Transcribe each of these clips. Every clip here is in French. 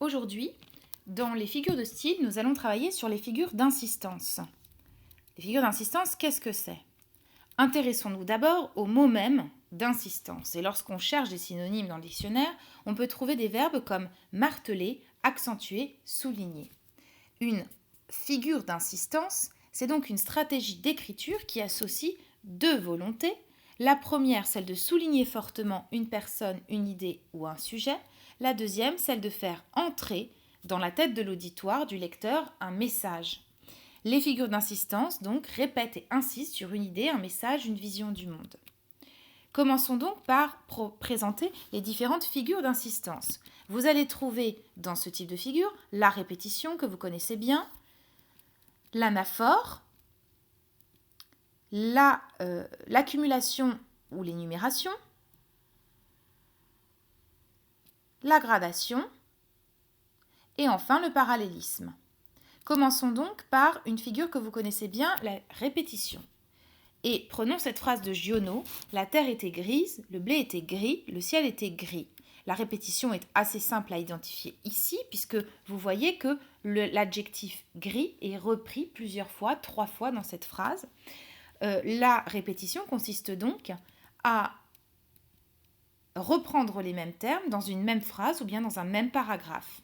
Aujourd'hui, dans les figures de style, nous allons travailler sur les figures d'insistance. Les figures d'insistance, qu'est-ce que c'est ? Intéressons-nous d'abord au mot même d'insistance. Et lorsqu'on cherche des synonymes dans le dictionnaire, on peut trouver des verbes comme marteler, accentuer, souligner. Une figure d'insistance, c'est donc une stratégie d'écriture qui associe deux volontés. La première, celle de souligner fortement une personne, une idée ou un sujet. La deuxième, celle de faire entrer dans la tête de l'auditoire, du lecteur, un message. Les figures d'insistance, donc, répètent et insistent sur une idée, un message, une vision du monde. Commençons donc par présenter les différentes figures d'insistance. Vous allez trouver dans ce type de figure la répétition que vous connaissez bien, l'anaphore, l'accumulation ou l'énumération, la gradation et enfin le parallélisme. Commençons donc par une figure que vous connaissez bien, la répétition. Et prenons cette phrase de Giono, la terre était grise, le blé était gris, le ciel était gris. La répétition est assez simple à identifier ici, puisque vous voyez que l'adjectif gris est repris plusieurs fois, 3 fois dans cette phrase. La répétition consiste donc à reprendre les mêmes termes dans une même phrase ou bien dans un même paragraphe.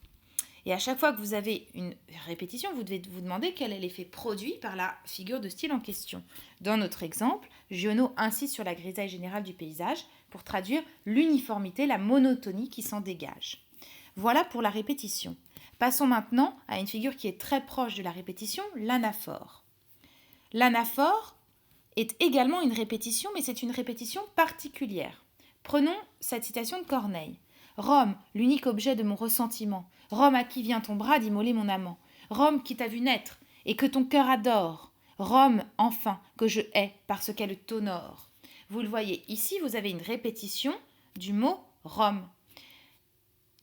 Et à chaque fois que vous avez une répétition, vous devez vous demander quel est l'effet produit par la figure de style en question. Dans notre exemple, Giono insiste sur la grisaille générale du paysage pour traduire l'uniformité, la monotonie qui s'en dégage. Voilà pour la répétition. Passons maintenant à une figure qui est très proche de la répétition, l'anaphore. L'anaphore est également une répétition, mais c'est une répétition particulière. Prenons cette citation de Corneille. Rome, l'unique objet de mon ressentiment. Rome à qui vient ton bras d'immoler mon amant. Rome qui t'a vu naître et que ton cœur adore. Rome, enfin, que je hais parce qu'elle t'honore. Vous le voyez, ici, vous avez une répétition du mot Rome.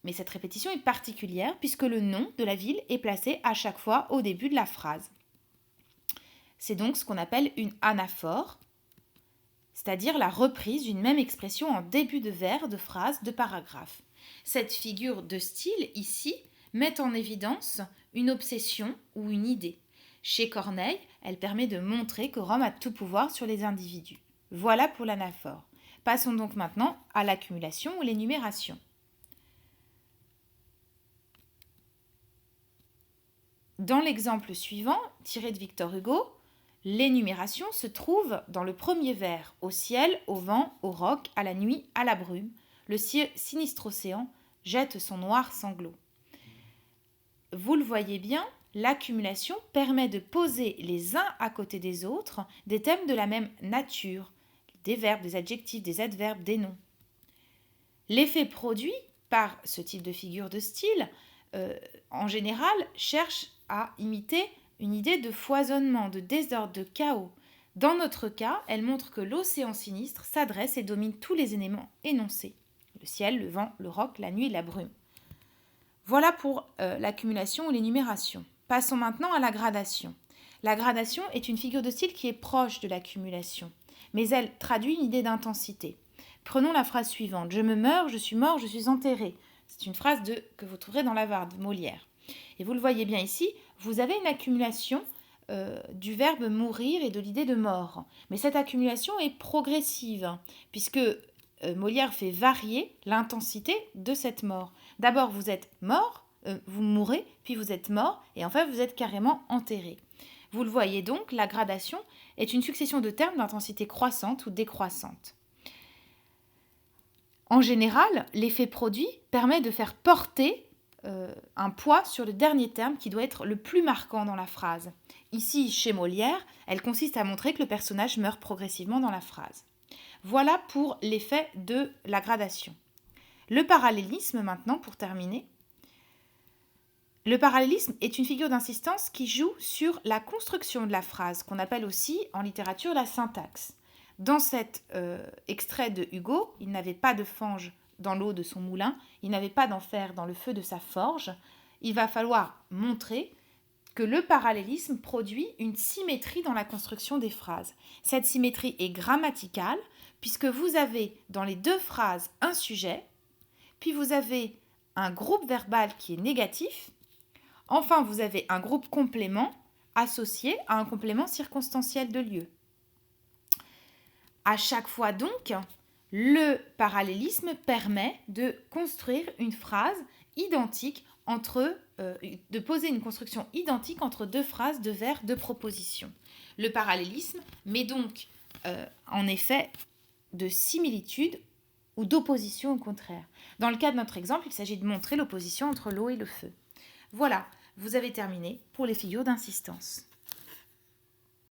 Mais cette répétition est particulière puisque le nom de la ville est placé à chaque fois au début de la phrase. C'est donc ce qu'on appelle une anaphore, c'est-à-dire la reprise d'une même expression en début de vers, de phrase, de paragraphe. Cette figure de style, ici, met en évidence une obsession ou une idée. Chez Corneille, elle permet de montrer que Rome a tout pouvoir sur les individus. Voilà pour l'anaphore. Passons donc maintenant à l'accumulation ou l'énumération. Dans l'exemple suivant, tiré de Victor Hugo, l'énumération se trouve dans le premier vers, au ciel, au vent, au roc, à la nuit, à la brume. Le sinistre océan jette son noir sanglot. Vous le voyez bien, l'accumulation permet de poser les uns à côté des autres des thèmes de la même nature, des verbes, des adjectifs, des adverbes, des noms. L'effet produit par ce type de figure de style, en général, cherche à imiter une idée de foisonnement, de désordre, de chaos. Dans notre cas, elle montre que l'océan sinistre s'adresse et domine tous les éléments énoncés. Le ciel, le vent, le roc, la nuit et la brume. Voilà pour l'accumulation ou l'énumération. Passons maintenant à la gradation. La gradation est une figure de style qui est proche de l'accumulation, mais elle traduit une idée d'intensité. Prenons la phrase suivante. Je me meurs, je suis mort, je suis enterré. C'est une phrase que vous trouverez dans l'Avare de Molière. Et vous le voyez bien ici, vous avez une accumulation du verbe mourir et de l'idée de mort. Mais cette accumulation est progressive, puisque Molière fait varier l'intensité de cette mort. D'abord, vous êtes mort, vous mourrez, puis vous êtes mort, et enfin, vous êtes carrément enterré. Vous le voyez donc, la gradation est une succession de termes d'intensité croissante ou décroissante. En général, l'effet produit permet de faire porter un poids sur le dernier terme qui doit être le plus marquant dans la phrase. Ici, chez Molière, elle consiste à montrer que le personnage meurt progressivement dans la phrase. Voilà pour l'effet de la gradation. Le parallélisme maintenant, pour terminer. Le parallélisme est une figure d'insistance qui joue sur la construction de la phrase, qu'on appelle aussi en littérature la syntaxe. Dans cet extrait de Hugo, il n'avait pas de fange dans l'eau de son moulin, il n'avait pas d'enfer dans le feu de sa forge. Il va falloir montrer que le parallélisme produit une symétrie dans la construction des phrases. Cette symétrie est grammaticale, puisque vous avez dans les deux phrases un sujet, puis vous avez un groupe verbal qui est négatif. Enfin, vous avez un groupe complément associé à un complément circonstanciel de lieu. À chaque fois donc, le parallélisme permet de construire une phrase identique de poser une construction identique entre deux phrases, deux vers, deux propositions. Le parallélisme met donc en effet de similitude ou d'opposition au contraire. Dans le cas de notre exemple, il s'agit de montrer l'opposition entre l'eau et le feu. Voilà, vous avez terminé pour les figures d'insistance.